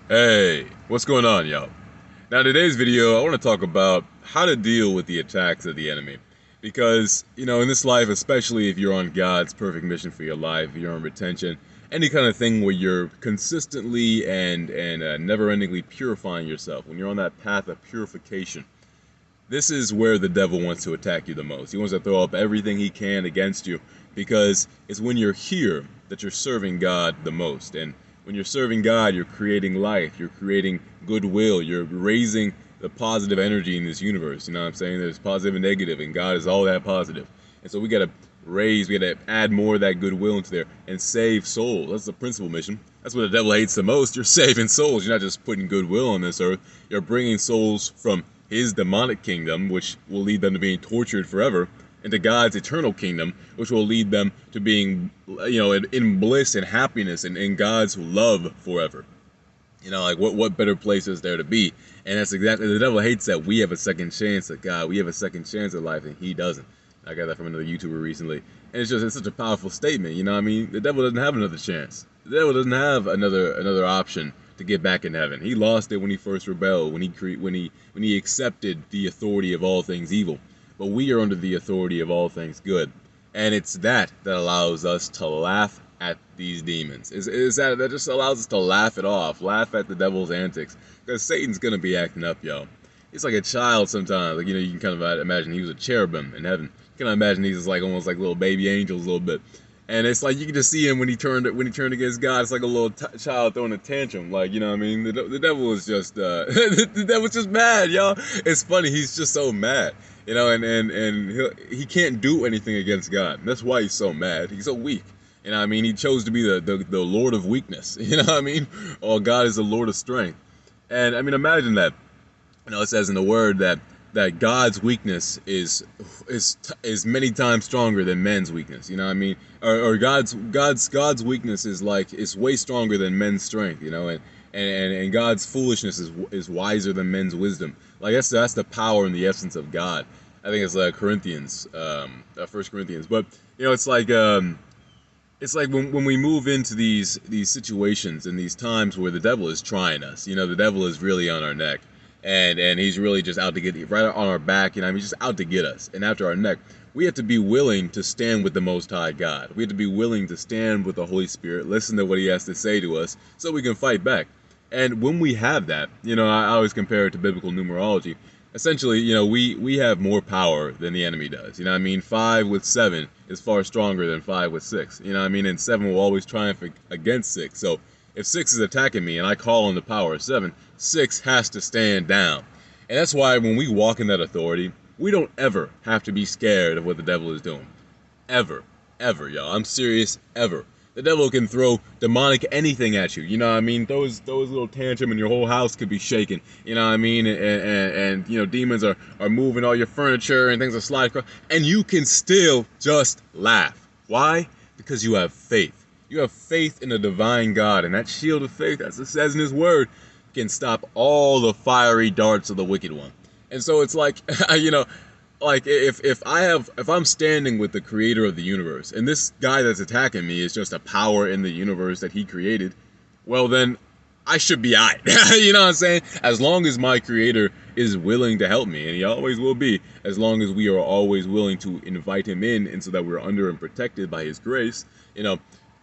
Hey, what's going on, y'all? Now, today's video, I want to talk about how to deal with the attacks of the enemy. Because, in this life, especially if you're on God's perfect mission for your life, you're on retention, any kind of thing where you're consistently and never-endingly purifying yourself, when you're on that path of purification, this is where the devil wants to attack you the most. He wants to throw up everything he can against you because it's when you're here that you're serving God the most. And when you're serving God, you're creating life, you're creating goodwill, you're raising the positive energy in this universe. You know what I'm saying? There's positive and negative, and God is all that positive. And so we got to we got to add more of that goodwill into there and save souls. That's the principal mission. That's what the devil hates the most. You're saving souls. You're not just putting goodwill on this earth. You're bringing souls from his demonic kingdom, which will lead them to being tortured forever, into God's eternal kingdom, which will lead them to being, in bliss and happiness and in God's love forever. Like what better place is there to be? And that's exactly, the devil hates that we have a second chance at God. We have a second chance at life, and he doesn't. I got that from another YouTuber recently, and it's such a powerful statement. You know what I mean? The devil doesn't have another chance. The devil doesn't have another option to get back in heaven. He lost it when he first rebelled, when he accepted the authority of all things evil. But we are under the authority of all things good, and it's that allows us to laugh at these demons. Is that just allows us to laugh it off, laugh at the devil's antics, because Satan's gonna be acting up, yo. He's like a child sometimes. Like, you can kind of imagine he was a cherubim in heaven. You can imagine he's like almost like little baby angels a little bit. And it's like you can just see him when he turned against God. It's like a little child throwing a tantrum. Like, you know what I mean? The devil is just the devil's just mad, y'all. It's funny. He's just so mad, and he can't do anything against God. That's why he's so mad. He's so weak. You know what I mean? He chose to be the Lord of weakness. You know what I mean? Oh, God is the Lord of strength. And I mean, imagine that. It says in the Word that God's weakness is many times stronger than men's weakness. You know what I mean? Or God's weakness is way stronger than men's strength. And God's foolishness is wiser than men's wisdom. Like that's the power and the essence of God. I think it's Corinthians, 1 Corinthians. But it's like when we move into these situations and these times where the devil is trying us. The devil is really on our neck, and he's really just out to get right on our back. He's just out to get us and after our neck. We have to be willing to stand with the Most High God. We have to be willing to stand with the Holy Spirit, listen to what He has to say to us, so we can fight back. And when we have that, I always compare it to biblical numerology. Essentially, we have more power than the enemy does. You know what I mean? 5 with 7 is far stronger than 5 with 6. You know what I mean? And 7 will always triumph against 6. So if 6 is attacking me and I call on the power of 7, 6 has to stand down. And that's why when we walk in that authority, we don't ever have to be scared of what the devil is doing. Ever. Ever, y'all. I'm serious. Ever. The devil can throw demonic anything at you. You know what I mean? Those little tantrum and your whole house could be shaken. You know what I mean? And demons are moving all your furniture and things are sliding across. And you can still just laugh. Why? Because you have faith. You have faith in the divine God. And that shield of faith, as it says in His Word, can stop all the fiery darts of the wicked one. And so it's like, like if I'm standing with the creator of the universe and this guy that's attacking me is just a power in the universe that he created, well then I should be alright. You know what I'm saying? As long as my creator is willing to help me, and he always will be, as long as we are always willing to invite him in and so that we're under and protected by his grace,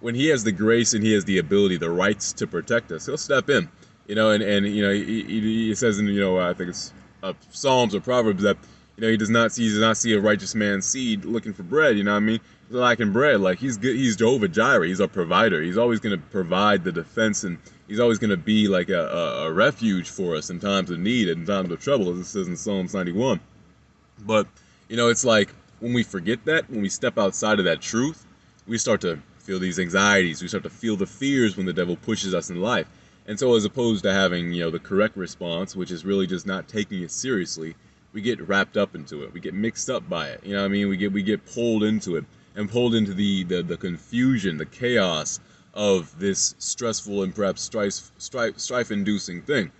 when he has the grace and he has the ability, the rights to protect us, he'll step in. He says in I think it's Psalms or Proverbs that he does not see a righteous man's seed looking for bread. You know what I mean? He's lacking bread. Like he's good. He's Jehovah Jireh. He's our provider. He's always going to provide the defense, and he's always going to be like a refuge for us in times of need and in times of trouble, as it says in Psalms 91. But it's like when we forget that, when we step outside of that truth, we start to feel these anxieties. We start to feel the fears when the devil pushes us in life. And so as opposed to having, the correct response, which is really just not taking it seriously, we get wrapped up into it. We get mixed up by it. You know what I mean? We get pulled into it and pulled into the confusion, the chaos of this stressful and perhaps strife-inducing thing.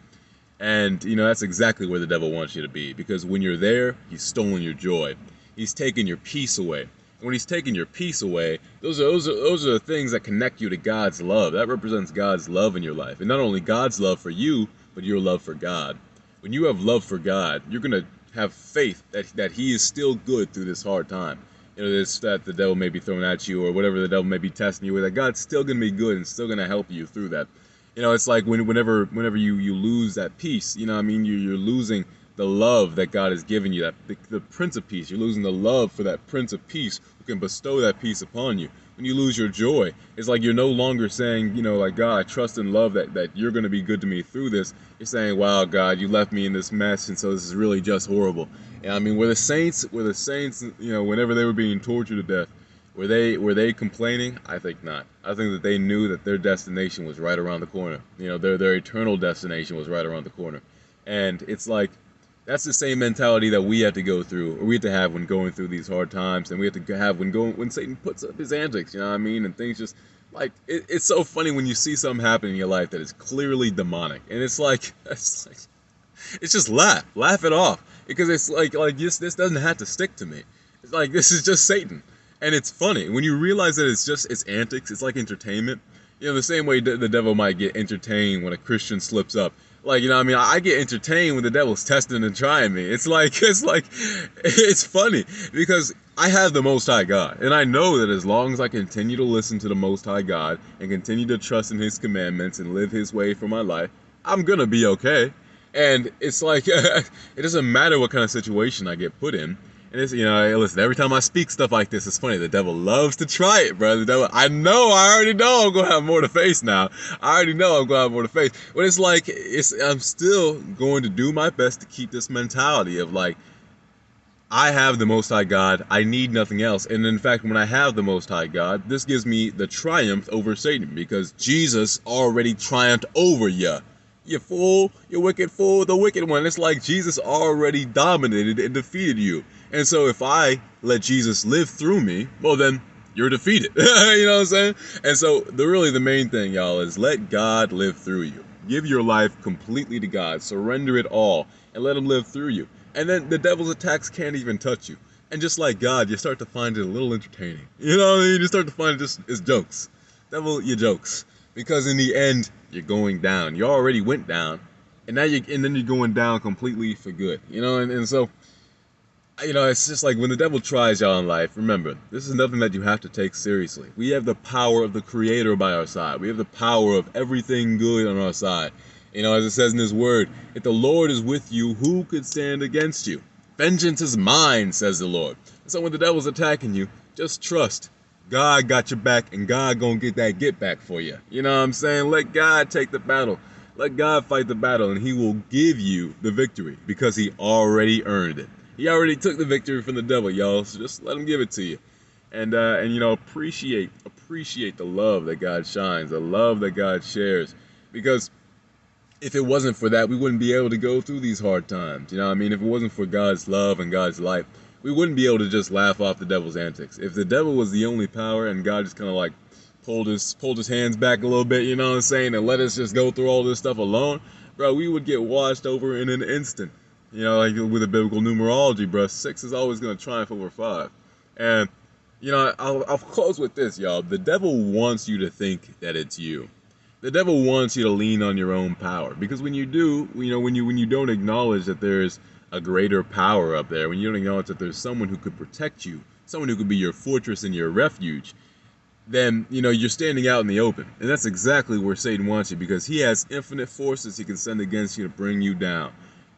And, that's exactly where the devil wants you to be. Because when you're there, he's stolen your joy. He's taken your peace away. And when he's taking your peace away, those are the things that connect you to God's love. That represents God's love in your life. And not only God's love for you, but your love for God. When you have love for God, you're going to have faith that he is still good through this hard time. This that the devil may be throwing at you, or whatever the devil may be testing you with, that God's still going to be good and still going to help you through that. It's like whenever you lose that peace, you're losing the love that God has given you, that the Prince of Peace. You're losing the love for that Prince of Peace who can bestow that peace upon you. When you lose your joy, it's like you're no longer saying, like, God, I trust and love that you're going to be good to me through this. You're saying, wow, God, you left me in this mess, and so this is really just horrible. And were the saints, whenever they were being tortured to death, were they complaining? I think not. I think that they knew that their destination was right around the corner. Their eternal destination was right around the corner. And it's like, that's the same mentality that we have to go through, or we have to have when going through these hard times, and we have to have when Satan puts up his antics, and things just, like, it's so funny when you see something happen in your life that is clearly demonic, and it's just laugh it off, because it's like this doesn't have to stick to me. It's like, this is just Satan, and it's funny when you realize that it's antics. It's like entertainment. The same way the devil might get entertained when a Christian slips up. Like, I get entertained when the devil's testing and trying me. It's funny because I have the Most High God. And I know that as long as I continue to listen to the Most High God and continue to trust in his commandments and live his way for my life, I'm going to be okay. And it's like, it doesn't matter what kind of situation I get put in. And it's, listen, every time I speak stuff like this, it's funny. The devil loves to try it, brother. The devil, I already know I'm going to have more to face now. I already know I'm going to have more to face. But it's like, I'm still going to do my best to keep this mentality of, like, I have the Most High God. I need nothing else. And in fact, when I have the Most High God, this gives me the triumph over Satan, because Jesus already triumphed over you. You fool, you wicked fool, the wicked one. It's like Jesus already dominated and defeated you. And so if I let Jesus live through me, well, then you're defeated. You know what I'm saying? And so the main thing, y'all, is let God live through you. Give your life completely to God. Surrender it all and let him live through you. And then the devil's attacks can't even touch you. And just like God, you start to find it a little entertaining. You know what I mean? You start to find it just as jokes. Devil, you jokes. Because in the end, you're going down. You already went down, and then you're going down completely for good. And so, it's just like when the devil tries y'all in life, remember, this is nothing that you have to take seriously. We have the power of the Creator by our side. We have the power of everything good on our side. As it says in his word, if the Lord is with you, who could stand against you? Vengeance is mine, says the Lord. So when the devil's attacking you, just trust. God got your back, and God gonna get that get back for you. You know what I'm saying? Let God take the battle. Let God fight the battle, and he will give you the victory because he already earned it. He already took the victory from the devil, y'all. So just let him give it to you. And appreciate the love that God shines, the love that God shares. Because if it wasn't for that, we wouldn't be able to go through these hard times. If it wasn't for God's love and God's life, we wouldn't be able to just laugh off the devil's antics. If the devil was the only power and God just kind of like pulled his hands back a little bit, and let us just go through all this stuff alone, bro, we would get washed over in an instant. Like with the biblical numerology, bro, 6 is always going to triumph over 5. And, I'll close with this, y'all. The devil wants you to think that it's you. The devil wants you to lean on your own power, because when you do, when you don't acknowledge that there's a greater power up there, when you don't acknowledge that there's someone who could protect you, someone who could be your fortress and your refuge, then, you're standing out in the open. And that's exactly where Satan wants you, because he has infinite forces he can send against you to bring you down.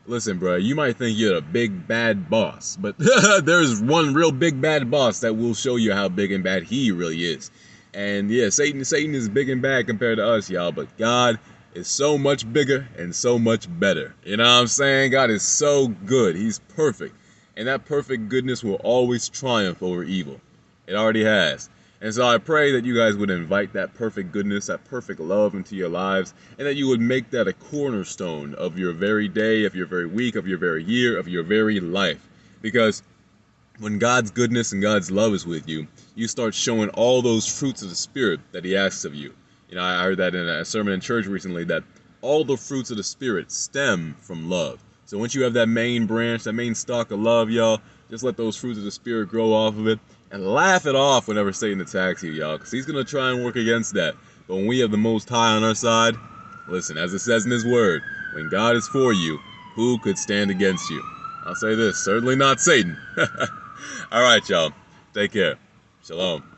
Listen, bro, you might think you're a big bad boss, but there's one real big bad boss that will show you how big and bad he really is. And yeah, Satan is big and bad compared to us, y'all, but God is so much bigger and so much better. You know what I'm saying? God is so good. He's perfect. And that perfect goodness will always triumph over evil. It already has. And so I pray that you guys would invite that perfect goodness, that perfect love into your lives, and that you would make that a cornerstone of your very day, of your very week, of your very year, of your very life. Because when God's goodness and God's love is with you, you start showing all those fruits of the Spirit that he asks of you. I heard that in a sermon in church recently, that all the fruits of the Spirit stem from love. So once you have that main branch, that main stalk of love, y'all, just let those fruits of the Spirit grow off of it. and laugh it off whenever Satan attacks you, y'all, because he's going to try and work against that. But when we have the Most High on our side, listen, as it says in His Word, when God is for you, who could stand against you? I'll say this, certainly not Satan. All right, y'all. Take care. Shalom.